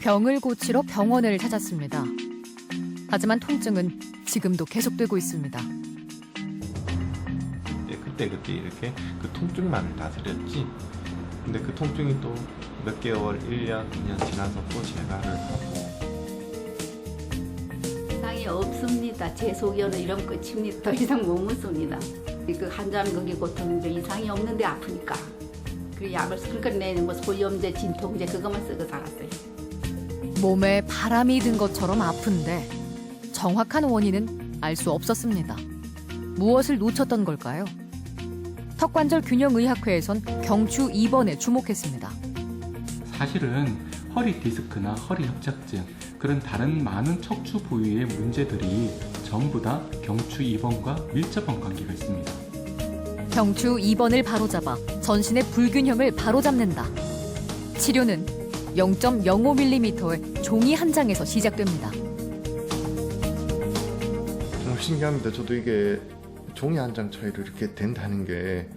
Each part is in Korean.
병을 고치러 병원을 찾았습니다. 하지만 통증은 지금도 계속되고 있습니다. 그때 이렇게 그 통증만을 다스렸지. 근데 그 통증이 또 몇 개월, 1년, 2년 지나서 또 재발을 하고. 이상이 없습니다. 제 속에는 이런 끝입니다. 더 이상 못 묻습니다. 그 한자는 고통은 이상이 없는데 아프니까. 그 약을 그러니까 내뭐 소염제, 진통제 그것만 쓰고 살았어요. 몸에 바람이 든 것처럼 아픈데 정확한 원인은 알 수 없었습니다. 무엇을 놓쳤던 걸까요? 턱관절 균형의학회에선 경추 2번에 주목했습니다. 사실은 허리 디스크나 허리 협착증, 그런 다른 많은 척추 부위의 문제들이 전부 다 경추 2번과 밀접한 관계가 있습니다. 경추 2번을 바로잡아 전신의 불균형을 바로잡는다. 치료는 0.05mm의 종이 한 장에서 시작됩니다. 정말 신기합니다. 저도 이게 종이 한 장 차이로 이렇게 된다는 게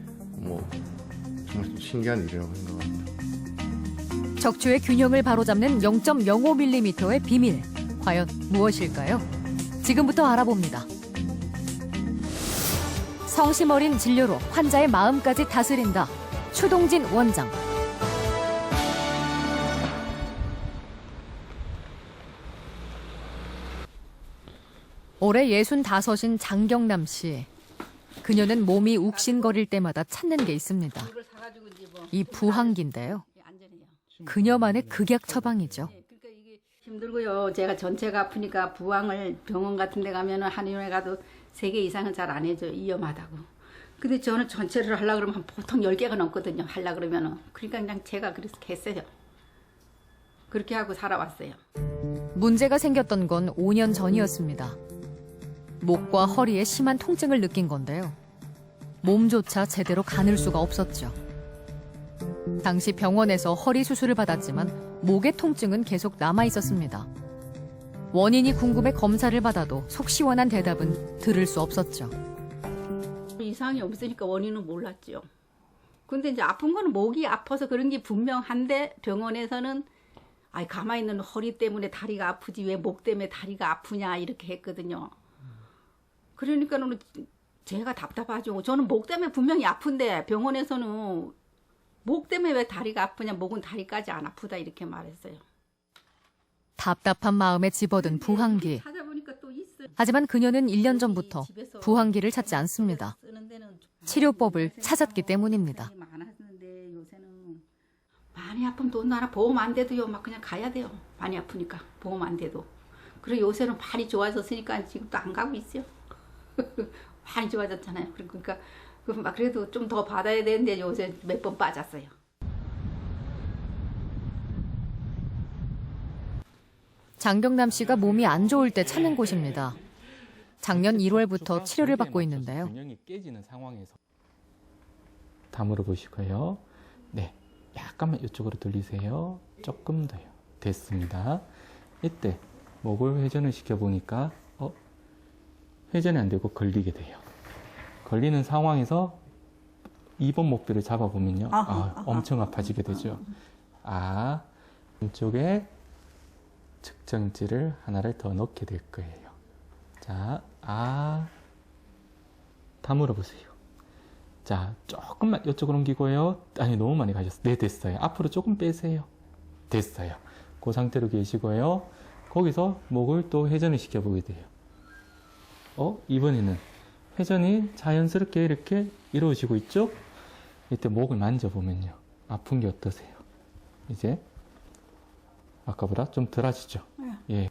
정말 신기한 일이라고 생각합니다. 척추의 균형을 바로잡는 0.05mm의 비밀, 과연 무엇일까요? 지금부터 알아봅니다. 성심 어린 진료로 환자의 마음까지 다스린다. 추동진 원장. 올해 65인 장경남 씨. 그녀는 몸이 욱신거릴 때마다 찾는 게 있습니다. 이 부항기인데요. 그녀만의 극약 처방이죠. 힘들고요. 제가 전체가 아프니까 부항을 병원 같은 데 가면 한의원에 가도 3개 이상은 잘 안 해줘요. 위험하다고. 근데 저는 전체를 하려고 그러면 보통 10개가 넘거든요. 하려고 그러면은. 그러니까 그냥 제가 그렇게 했어요. 그렇게 하고 살아왔어요. 문제가 생겼던 건 5년 전이었습니다. 목과 허리에 심한 통증을 느낀 건데요. 몸조차 제대로 가눌 수가 없었죠. 당시 병원에서 허리 수술을 받았지만 목의 통증은 계속 남아 있었습니다. 원인이 궁금해 검사를 받아도 속 시원한 대답은 들을 수 없었죠. 이상이 없으니까 원인은 몰랐죠. 근데 이제 아픈 거는 목이 아파서 그런 게 분명한데 병원에서는 가만히 있는 허리 때문에 다리가 아프지 왜 목 때문에 다리가 아프냐 이렇게 했거든요. 그러니까는 제가 답답하죠. 저는 목 때문에 분명히 아픈데 병원에서는 목 때문에 왜 다리가 아프냐, 목은 다리까지 안 아프다 이렇게 말했어요. 답답한 마음에 집어든 부항기. 하지만 그녀는 1년 전부터 부항기를 찾지 않습니다. 치료법을 찾았기 때문입니다. 많이 아프면 돈 나라 보험 안 돼도요. 막 그냥 가야 돼요. 많이 아프니까 보험 안 돼도. 그리고 요새는 많이 좋아졌으니까 지금도 안 가고 있어요. 많이 좋아졌잖아요. 그러니까 막 그래도 좀 더 받아야 되는데 요새 몇 번 빠졌어요. 장경남 씨가 몸이 안 좋을 때 찾는 곳입니다. 작년 1월부터 치료를 받고 있는데요. 균형이 깨지는 상황에서 다 물어보시고요. 네, 약간만 이쪽으로 돌리세요. 조금 더요. 됐습니다. 이때 목을 회전을 시켜보니까 회전이 안 되고 걸리게 돼요. 걸리는 상황에서 2번 목뼈를 잡아보면요. 엄청 아파지게 되죠. 이쪽에 측정지를 하나를 더 넣게 될 거예요. 자, 다 물어보세요. 자, 조금만 이쪽으로 옮기고요. 아니, 너무 많이 가셨어요. 네, 됐어요. 앞으로 조금 빼세요. 됐어요. 그 상태로 계시고요. 거기서 목을 또 회전을 시켜보게 돼요. 이번에는 회전이 자연스럽게 이렇게 이루어지고 있죠? 이때 목을 만져보면요. 아픈 게 어떠세요? 이제 아까보다 좀 덜하시죠? 예.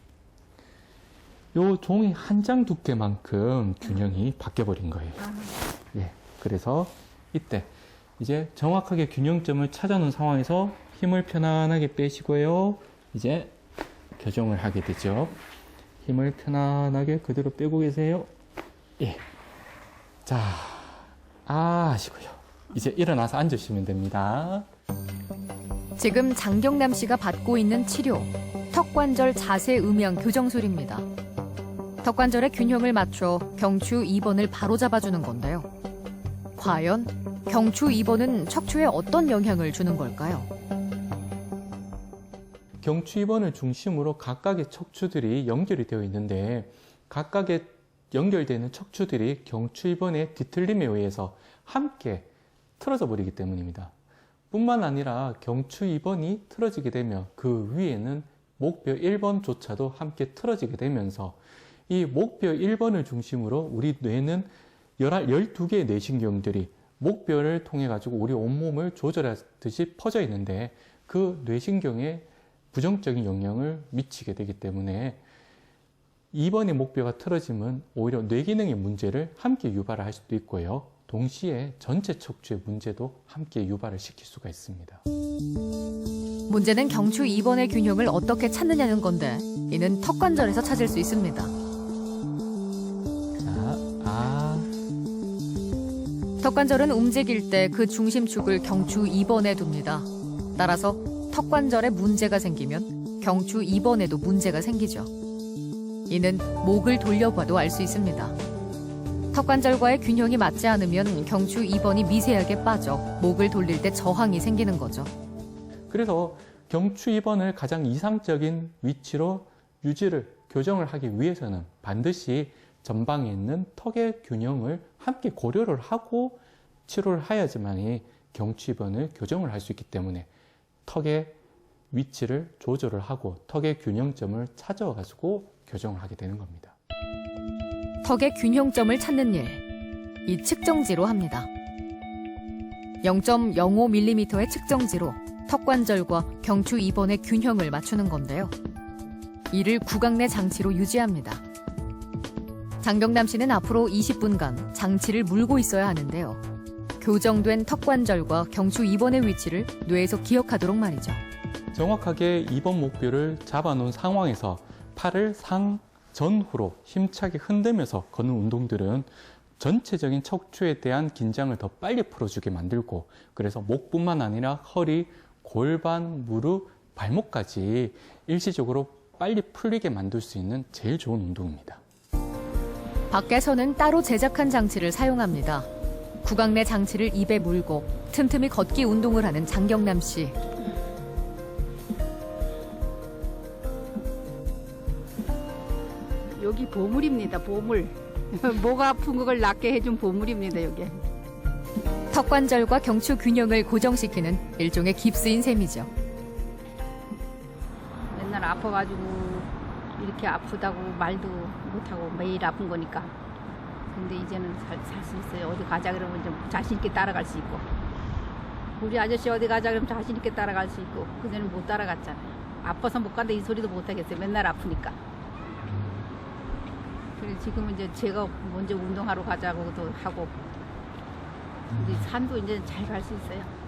요 종이 한 장 두께만큼 균형이 바뀌어버린 거예요. 예. 그래서 이때 이제 정확하게 균형점을 찾아놓은 상황에서 힘을 편안하게 빼시고요. 이제 교정을 하게 되죠. 힘을 편안하게 그대로 빼고 계세요. 예. 자, 하시고요. 이제 일어나서 앉으시면 됩니다. 지금 장경남 씨가 받고 있는 치료, 턱관절 자세 음영 교정술입니다. 턱관절의 균형을 맞춰 경추 2번을 바로잡아주는 건데요. 과연 경추 2번은 척추에 어떤 영향을 주는 걸까요? 경추 2번을 중심으로 각각의 척추들이 연결이 되어 있는데 각각의 연결되는 척추들이 경추 2번의 뒤틀림에 의해서 함께 틀어져 버리기 때문입니다. 뿐만 아니라 경추 2번이 틀어지게 되면 그 위에는 목뼈 1번조차도 함께 틀어지게 되면서 이 목뼈 1번을 중심으로 우리 뇌는 12개의 뇌신경들이 목뼈를 통해 가지고 우리 온몸을 조절하듯이 퍼져 있는데 그 뇌신경에 부정적인 영향을 미치게 되기 때문에 2번의 목뼈가 틀어지면 오히려 뇌기능의 문제를 함께 유발할 수도 있고요. 동시에 전체 척추의 문제도 함께 유발을 시킬 수가 있습니다. 문제는 경추 2번의 균형을 어떻게 찾느냐는 건데 이는 턱관절에서 찾을 수 있습니다. 턱관절은 움직일 때 그 중심축을 경추 2번에 둡니다. 따라서 턱관절에 문제가 생기면 경추 2번에도 문제가 생기죠. 이는 목을 돌려봐도 알 수 있습니다. 턱관절과의 균형이 맞지 않으면 경추 2번이 미세하게 빠져 목을 돌릴 때 저항이 생기는 거죠. 그래서 경추 2번을 가장 이상적인 위치로 교정을 하기 위해서는 반드시 전방에 있는 턱의 균형을 함께 고려를 하고 치료를 해야지만이 경추 2번을 교정을 할 수 있기 때문에 턱의 위치를 조절을 하고 턱의 균형점을 찾아가지고 교정을 하게 되는 겁니다. 턱의 균형점을 찾는 일, 이 측정지로 합니다. 0.05mm의 측정지로 턱관절과 경추 2번의 균형을 맞추는 건데요. 이를 구강 내 장치로 유지합니다. 장경남 씨는 앞으로 20분간 장치를 물고 있어야 하는데요. 교정된 턱관절과 경추 2번의 위치를 뇌에서 기억하도록 말이죠. 정확하게 2번 목뼈를 잡아놓은 상황에서 팔을 상전후로 힘차게 흔들면서 걷는 운동들은 전체적인 척추에 대한 긴장을 더 빨리 풀어주게 만들고 그래서 목뿐만 아니라 허리, 골반, 무릎, 발목까지 일시적으로 빨리 풀리게 만들 수 있는 제일 좋은 운동입니다. 밖에서는 따로 제작한 장치를 사용합니다. 구강 내 장치를 입에 물고 틈틈이 걷기 운동을 하는 장경남 씨. 여기 보물입니다. 보물. 목 아픈 걸 낫게 해준 보물입니다. 여기. 턱관절과 경추 균형을 고정시키는 일종의 깁스인 셈이죠. 맨날 아파가지고 이렇게 아프다고 말도 못하고 매일 아픈 거니까. 근데 이제는 살 수 있어요. 어디 가자 그러면 좀 자신 있게 따라갈 수 있고. 우리 아저씨 어디 가자 그러면 자신 있게 따라갈 수 있고. 그전에는 못 따라갔잖아요. 아파서 못 간다 이 소리도 못 하겠어요. 맨날 아프니까. 그래서 지금은 이제 제가 먼저 운동하러 가자고도 하고. 우리 산도 이제 잘 갈 수 있어요.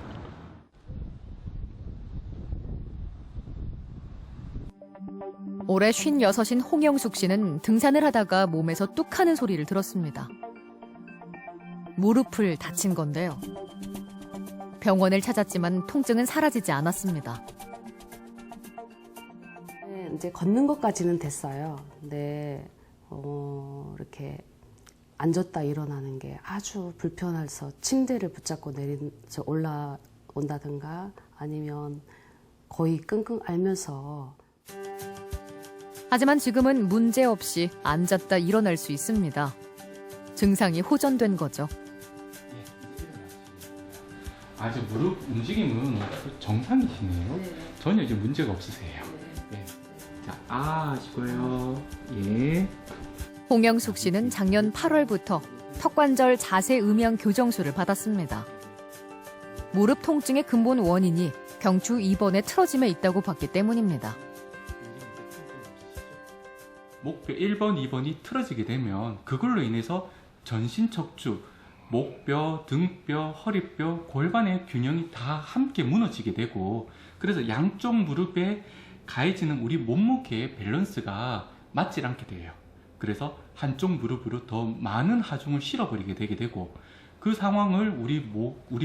올해 56인 홍영숙 씨는 등산을 하다가 몸에서 뚝 하는 소리를 들었습니다. 무릎을 다친 건데요. 병원을 찾았지만 통증은 사라지지 않았습니다. 네, 이제 걷는 것까지는 됐어요. 근데 이렇게 앉았다 일어나는 게 아주 불편해서 침대를 붙잡고 올라온다든가 아니면 거의 끙끙 앓면서. 하지만 지금은 문제없이 앉았다 일어날 수 있습니다. 증상이 호전된 거죠. 아주 무릎 움직임은 정상이시네요. 네. 전혀 이제 문제가 없으세요. 네. 자, 하시고요. 예. 홍영숙 씨는 작년 8월부터 턱관절 자세 음영 교정술을 받았습니다. 무릎 통증의 근본 원인이 경추 2번의 틀어짐에 있다고 봤기 때문입니다. 목뼈 1번, 2번이 틀어지게 되면 그걸로 인해서 전신 척추, 목뼈, 등뼈, 허리뼈, 골반의 균형이 다 함께 무너지게 되고 그래서 양쪽 무릎에 가해지는 우리 몸무게의 밸런스가 맞지 않게 돼요. 그래서 한쪽 무릎으로 더 많은 하중을 실어버리게 되게 되고 그 상황을 우리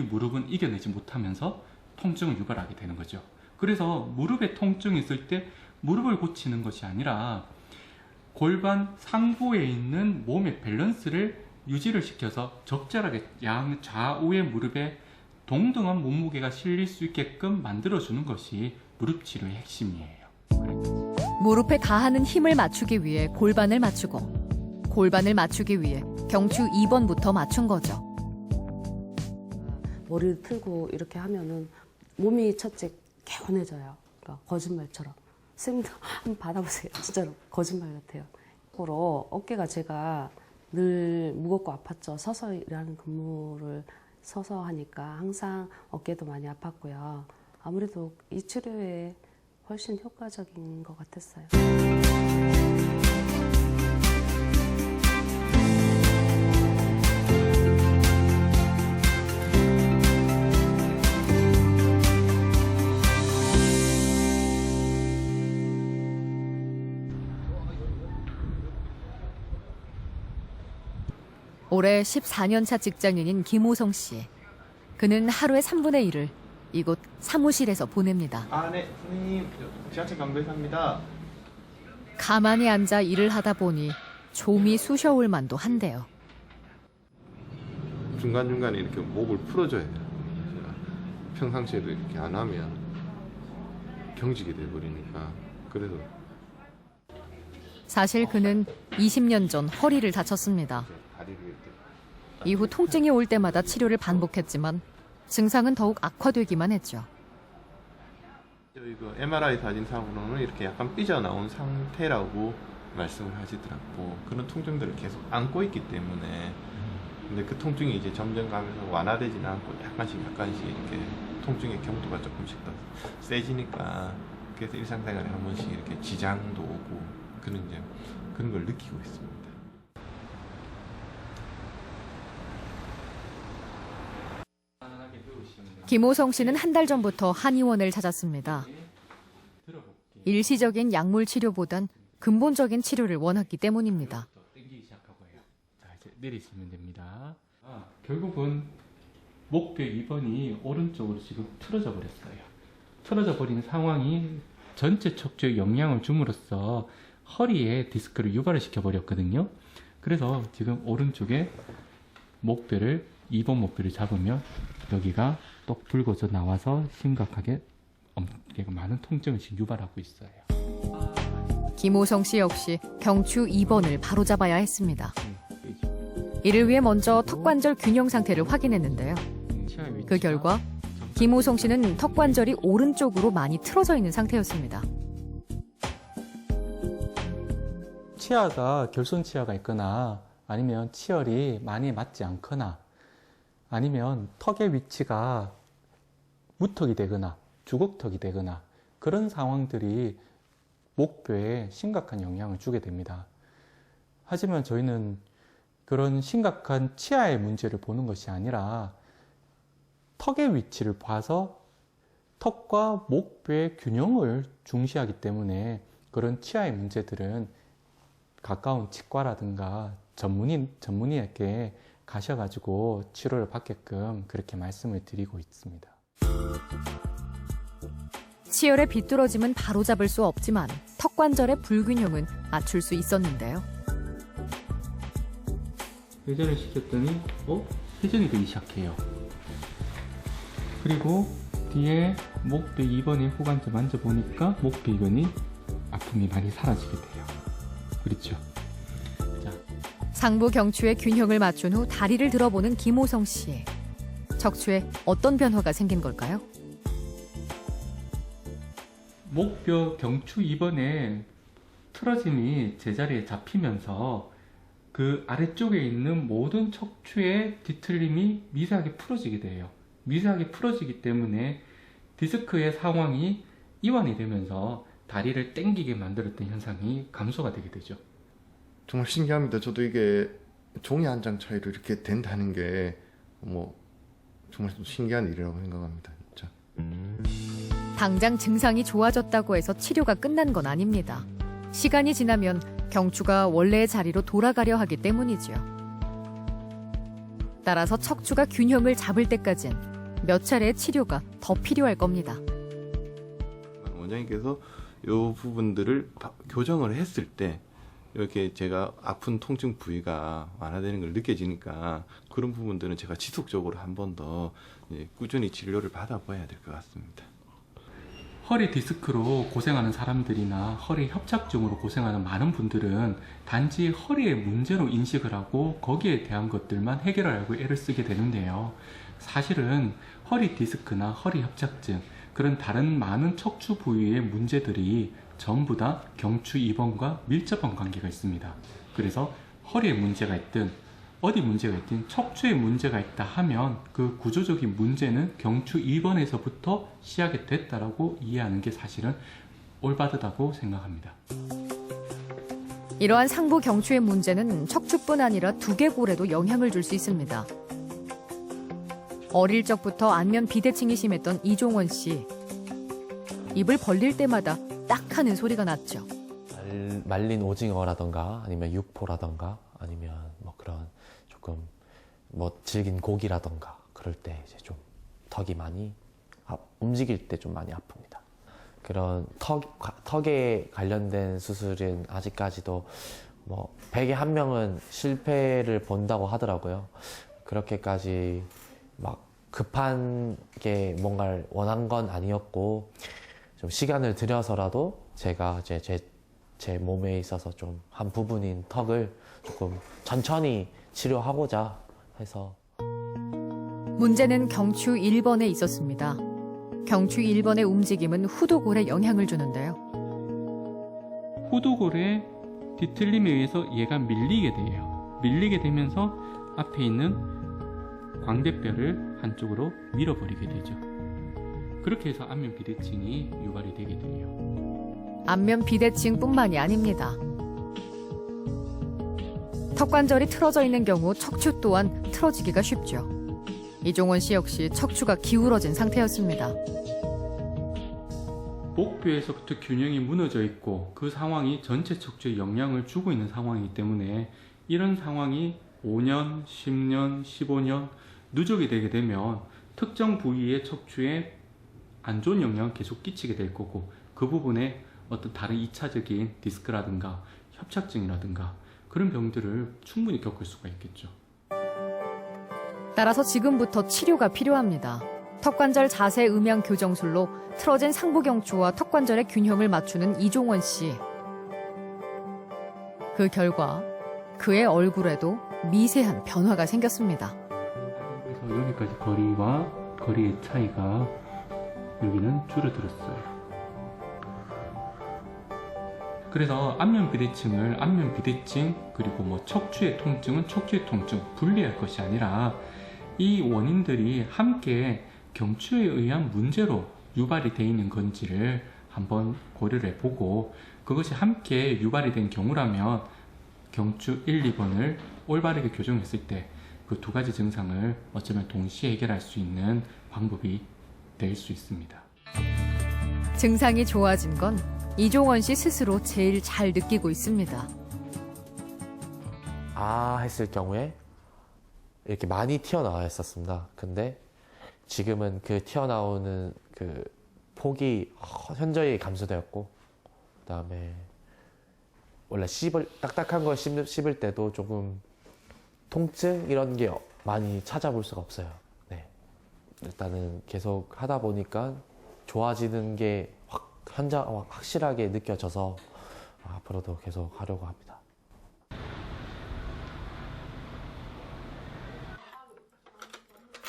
무릎은 이겨내지 못하면서 통증을 유발하게 되는 거죠. 그래서 무릎에 통증이 있을 때 무릎을 고치는 것이 아니라 골반 상부에 있는 몸의 밸런스를 유지를 시켜서 적절하게 좌우의 무릎에 동등한 몸무게가 실릴 수 있게끔 만들어주는 것이 무릎 치료의 핵심이에요. 무릎에 가하는 힘을 맞추기 위해 골반을 맞추고 골반을 맞추기 위해 경추 2번부터 맞춘 거죠. 머리를 틀고 이렇게 하면은 몸이 첫째 개운해져요. 그러니까 거짓말처럼. 선생님도 한번 받아보세요. 진짜로 거짓말 같아요. 거꾸로 어깨가 제가 늘 무겁고 아팠죠. 서서 일하는 근무를 서서 하니까 항상 어깨도 많이 아팠고요. 아무래도 이 치료에 훨씬 효과적인 것 같았어요. 올해 14년 차 직장인인 김호성 씨. 그는 하루의 3분의 1을 이곳 사무실에서 보냅니다. 네, 선생님. 지하철 강배사입니다. 가만히 앉아 일을 하다 보니 좀이 쑤셔올 만도 한데요. 중간중간에 이렇게 목을 풀어줘야 돼요. 제가 평상시에도 이렇게 안 하면 경직이 돼버리니까. 그래서 사실 그는 20년 전 허리를 다쳤습니다. 다리를 이렇게 이후 통증이 올 때마다 치료를 반복했지만 증상은 더욱 악화되기만 했죠. 저희 그 MRI 사진상으로는 이렇게 약간 삐져나온 상태라고 말씀을 하시더라고. 그런 통증들을 계속 안고 있기 때문에. 근데 그 통증이 이제 점점 가면서 완화되지는 않고 약간씩 이렇게 통증의 경도가 조금씩 더 세지니까 그래서 일상생활에 한 번씩 이렇게 지장도 오고 그런 걸 느끼고 있습니다. 김호성 씨는 한 달 전부터 한의원을 찾았습니다. 일시적인 약물 치료보단 근본적인 치료를 원했기 때문입니다. 당기기 시작하고요. 자, 이제 내리시면 됩니다. 결국은 목뼈 2번이 오른쪽으로 지금 틀어져 버렸어요. 틀어져 버린 상황이 전체 척추에 영향을 줌으로써 허리에 디스크를 유발을 시켜버렸거든요. 그래서 지금 오른쪽에 목뼈를 2번 목뼈를 잡으면 여기가 똑 붉어져 나와서 심각하게 많은 통증을 지금 유발하고 있어요. 김호성 씨 역시 경추 2번을 바로잡아야 했습니다. 이를 위해 먼저 턱관절 균형 상태를 확인했는데요. 그 결과 김호성 씨는 턱관절이 오른쪽으로 많이 틀어져 있는 상태였습니다. 치아가 결손 치아가 있거나 아니면 치열이 많이 맞지 않거나 아니면 턱의 위치가 무턱이 되거나 주걱턱이 되거나 그런 상황들이 목뼈에 심각한 영향을 주게 됩니다. 하지만 저희는 그런 심각한 치아의 문제를 보는 것이 아니라 턱의 위치를 봐서 턱과 목뼈의 균형을 중시하기 때문에 그런 치아의 문제들은 가까운 치과라든가 전문의에게 가셔가지고 치료를 받게끔 그렇게 말씀을 드리고 있습니다. 치열의 비뚤어짐은 바로잡을 수 없지만 턱관절의 불균형은 맞출 수 있었는데요. 회전을 시켰더니 회전이 되기 시작해요. 그리고 뒤에 목뼈 2번의 후관절 만져보니까 목뼈 2번이 아픔이 많이 사라지게 돼요. 그렇죠? 자, 상부 경추의 균형을 맞춘 후 다리를 들어보는 김호성 씨. 척추에 어떤 변화가 생긴 걸까요? 목뼈 경추 2번의 틀어짐이 제자리에 잡히면서 그 아래쪽에 있는 모든 척추의 뒤틀림이 미세하게 풀어지게 돼요. 미세하게 풀어지기 때문에 디스크의 상황이 이완이 되면서 다리를 당기게 만들었던 현상이 감소가 되게 되죠. 정말 신기합니다. 저도 이게 종이 한 장 차이로 이렇게 된다는 게 정말 좀 신기한 일이라고 생각합니다. 진짜. 당장 증상이 좋아졌다고 해서 치료가 끝난 건 아닙니다. 시간이 지나면 경추가 원래의 자리로 돌아가려 하기 때문이죠. 따라서 척추가 균형을 잡을 때까진 몇 차례의 치료가 더 필요할 겁니다. 원장님께서 이 부분들을 교정을 했을 때 이렇게 제가 아픈 통증 부위가 완화되는 걸 느껴지니까 그런 부분들은 제가 지속적으로 한 번 더 꾸준히 진료를 받아봐야 될 것 같습니다. 허리 디스크로 고생하는 사람들이나 허리 협착증으로 고생하는 많은 분들은 단지 허리의 문제로 인식을 하고 거기에 대한 것들만 해결하려고 애를 쓰게 되는데요. 사실은 허리 디스크나 허리 협착증, 그런 다른 많은 척추 부위의 문제들이 전부 다 경추 입원과 밀접한 관계가 있습니다. 그래서 허리에 문제가 있든 어디 문제가 있든 척추에 문제가 있다 하면 그 구조적인 문제는 경추 입원에서부터 시작이 됐다라고 이해하는 게 사실은 올바르다고 생각합니다. 이러한 상부 경추의 문제는 척추뿐 아니라 두개골에도 영향을 줄 수 있습니다. 어릴 적부터 안면 비대칭이 심했던 이종원 씨. 입을 벌릴 때마다 딱 하는 소리가 났죠. 말린 오징어라던가 아니면 육포라던가 아니면 뭐 그런 조금 뭐 질긴 고기라던가 그럴 때 이제 좀 턱이 많이 움직일 때 좀 많이 아픕니다. 그런 턱에 관련된 수술은 아직까지도 뭐 100에 1명은 실패를 본다고 하더라고요. 그렇게까지 막 급한 게 뭔가를 원한 건 아니었고 좀 시간을 들여서라도 제가 제 몸에 있어서 좀 한 부분인 턱을 조금 천천히 치료하고자 해서. 문제는 경추 1번에 있었습니다. 경추 1번의 움직임은 후두골에 영향을 주는데요. 후두골의 뒤틀림에 의해서 얘가 밀리게 돼요. 밀리게 되면서 앞에 있는 광대뼈를 한쪽으로 밀어버리게 되죠. 그렇게 해서 안면 비대칭이 유발이 되게 돼요. 안면 비대칭뿐만이 아닙니다. 턱관절이 틀어져 있는 경우 척추 또한 틀어지기가 쉽죠. 이종원 씨 역시 척추가 기울어진 상태였습니다. 목뼈에서부터 균형이 무너져 있고 그 상황이 전체 척추에 영향을 주고 있는 상황이기 때문에 이런 상황이 5년, 10년, 15년 누적이 되게 되면 특정 부위의 척추에 안 좋은 영향을 계속 끼치게 될 거고 그 부분에 어떤 다른 2차적인 디스크라든가 협착증이라든가 그런 병들을 충분히 겪을 수가 있겠죠. 따라서 지금부터 치료가 필요합니다. 턱관절 자세 음향 교정술로 틀어진 상부 경추와 턱관절의 균형을 맞추는 이종원 씨. 그 결과 그의 얼굴에도 미세한 변화가 생겼습니다. 그래서 여기까지 거리와 거리의 차이가 여기는 줄어들었어요. 그래서 안면 비대칭을 안면 비대칭 그리고 뭐 척추의 통증은 척추의 통증 분리할 것이 아니라 이 원인들이 함께 경추에 의한 문제로 유발이 되어 있는 건지를 한번 고려를 해보고 그것이 함께 유발이 된 경우라면 경추 1, 2번을 올바르게 교정했을 때 그 두 가지 증상을 어쩌면 동시에 해결할 수 있는 방법이 될 수 있습니다. 증상이 좋아진 건 이종원 씨 스스로 제일 잘 느끼고 있습니다. 했을 경우에 이렇게 많이 튀어나와 있었습니다. 근데 지금은 그 튀어나오는 그 폭이 현저히 감소되었고 그다음에 원래 딱딱한 걸 씹을 때도 조금 통증 이런 게 많이 찾아볼 수가 없어요. 네. 일단은 계속 하다 보니까 좋아지는 게 확실하게 느껴져서 앞으로도 계속 하려고 합니다.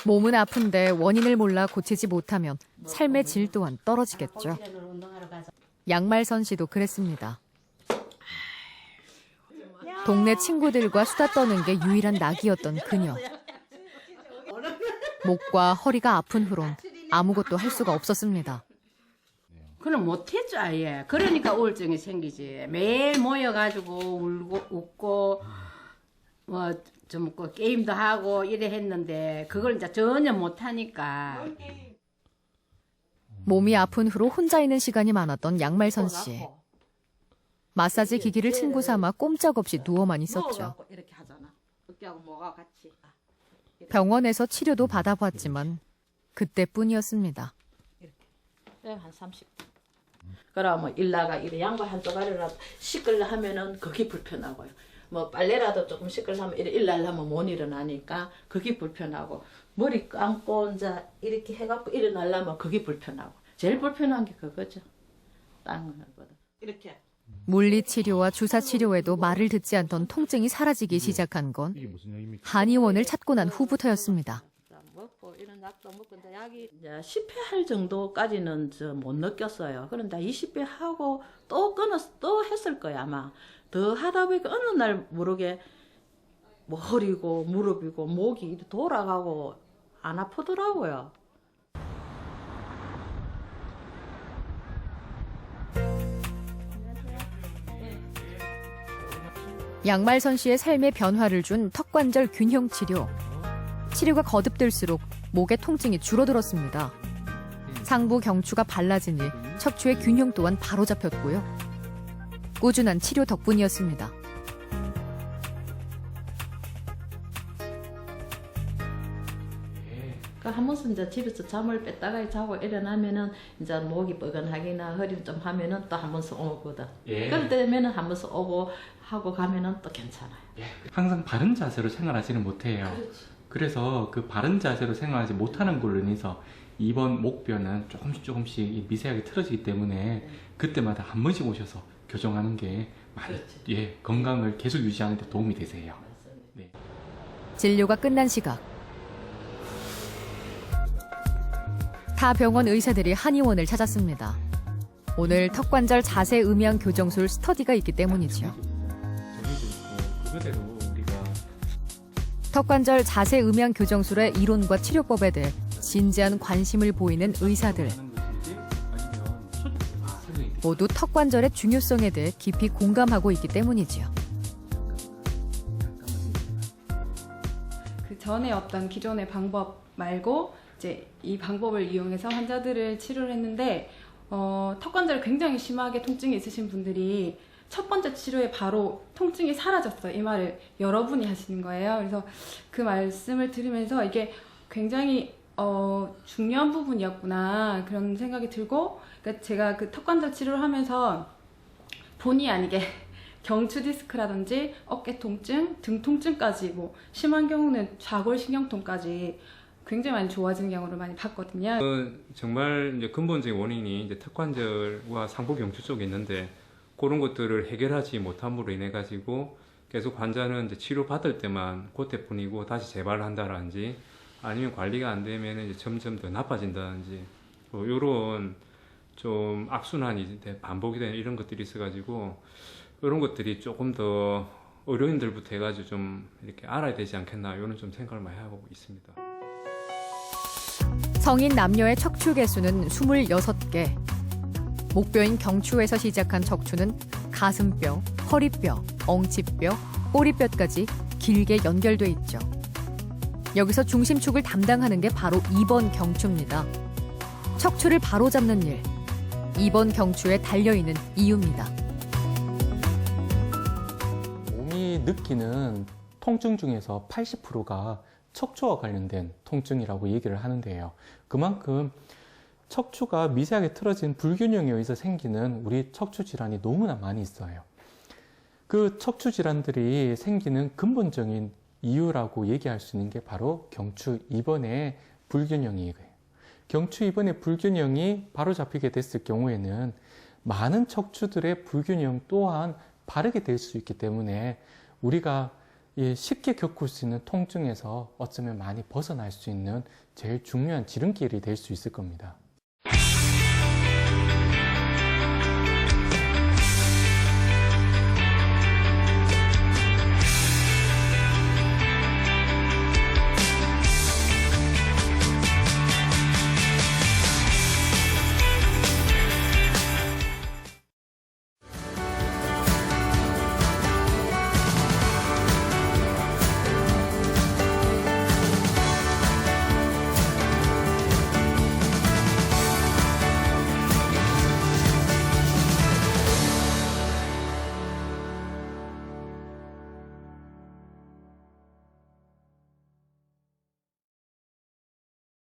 몸은 아픈데 원인을 몰라 고치지 못하면 삶의 질 또한 떨어지겠죠. 양말선 씨도 그랬습니다. 동네 친구들과 수다 떠는 게 유일한 낙이었던 그녀. 목과 허리가 아픈 후론 아무것도 할 수가 없었습니다. 그는 못했죠 아예. 그러니까 우울증이 생기지. 매일 모여가지고 울고 웃고 뭐 좀 게임도 하고 이래 했는데 그걸 이제 전혀 못하니까. 몸이 아픈 후로 혼자 있는 시간이 많았던 양말선 씨. 마사지 기기를 친구 삼아 꼼짝없이 누워만 있었죠. 이렇게 하잖아. 어깨하고 뭐가 같이. 병원에서 치료도 받아봤지만 그때뿐이었습니다. 한 30. 그러면 일나가 이래 양말 한 조가리라도 씻으려 하면은 그게 불편하고요. 뭐 빨래라도 조금 씻으려 하면 이래 일날라면 못 일어나니까 그게 불편하고 머리 감고 이제 이렇게 해갖고 일어나려면 그게 불편하고 제일 불편한 게 그거죠. 딴 거보다. 이렇게. 물리치료와 주사치료에도 말을 듣지 않던 통증이 사라지기 시작한 건 한의원을 찾고 난 후부터였습니다. 이제 10회 할 정도까지는 못 느꼈어요. 그런데 20회 하고 또 또 했을 거야 아마. 더 하다 보니까 어느 날 모르게 뭐 허리고 무릎이고 목이 돌아가고 안 아프더라고요. 양말선 씨의 삶에 변화를 준 턱관절 균형 치료. 치료가 거듭될수록 목의 통증이 줄어들었습니다. 상부 경추가 발라지니 척추의 균형 또한 바로잡혔고요. 꾸준한 치료 덕분이었습니다. 한 번씩 이제 집에서 잠을 뺐다가 자고 일어나면은 이제 목이 뻐근하기나 허리 좀 하면은 또 한 번씩 오거든. 그럴 때면은 한 번씩 오고 하고 가면은 또 괜찮아요. 항상 바른 자세로 생활하지는 못해요. 그래서 그 바른 자세로 생활하지 못하는 걸로 인해서 이번 목뼈는 조금씩 미세하게 틀어지기 때문에 그때마다 한 번씩 오셔서 교정하는 게 많이 건강을 계속 유지하는 데 도움이 되세요. 네. 진료가 끝난 시각. 타 병원 의사들이 한의원을 찾았습니다. 오늘 턱관절 자세 음양 교정술 스터디가 있기 때문이죠. 턱관절 자세 음양 교정술의 이론과 치료법에 대해 진지한 관심을 보이는 의사들. 모두 턱관절의 중요성에 대해 깊이 공감하고 있기 때문이지요. 그 전에 어떤 기존의 방법 말고 이제 이 방법을 이용해서 환자들을 치료를 했는데 턱관절 굉장히 심하게 통증이 있으신 분들이 첫 번째 치료에 바로 통증이 사라졌어요. 이 말을 여러분이 하시는 거예요. 그래서 그 말씀을 들으면서 이게 굉장히 중요한 부분이었구나 그런 생각이 들고, 그러니까 제가 그 턱관절 치료를 하면서 본의 아니게 경추 디스크라든지 어깨 통증, 등 통증까지 뭐 심한 경우는 좌골신경통까지 굉장히 많이 좋아지는 경우를 많이 봤거든요. 정말 이제 근본적인 원인이 이제 턱관절과 상부 경추 쪽에 있는데 그런 것들을 해결하지 못함으로 인해 가지고 계속 환자는 이제 치료 받을 때만 그때뿐이고 다시 재발을 한다든지 아니면 관리가 안 되면 이제 점점 더 나빠진다든지 이런 좀 악순환이 반복이 되는 이런 것들이 있어가지고 이런 것들이 조금 더 의료인들부터 해가지고 좀 이렇게 알아야 되지 않겠나 이런 좀 생각을 많이 하고 있습니다. 성인 남녀의 척추 개수는 26개. 목뼈인 경추에서 시작한 척추는 가슴뼈, 허리뼈, 엉치뼈, 꼬리뼈까지 길게 연결돼 있죠. 여기서 중심축을 담당하는 게 바로 2번 경추입니다. 척추를 바로잡는 일, 2번 경추에 달려있는 이유입니다. 몸이 느끼는 통증 중에서 80%가 척추와 관련된 통증이라고 얘기를 하는데요. 그만큼 척추가 미세하게 틀어진 불균형에 의해서 생기는 우리 척추 질환이 너무나 많이 있어요. 그 척추 질환들이 생기는 근본적인 이유라고 얘기할 수 있는 게 바로 경추 2번의 불균형이에요. 경추 2번의 불균형이 바로 잡히게 됐을 경우에는 많은 척추들의 불균형 또한 바르게 될 수 있기 때문에 우리가 쉽게 겪을 수 있는 통증에서 어쩌면 많이 벗어날 수 있는 제일 중요한 지름길이 될 수 있을 겁니다.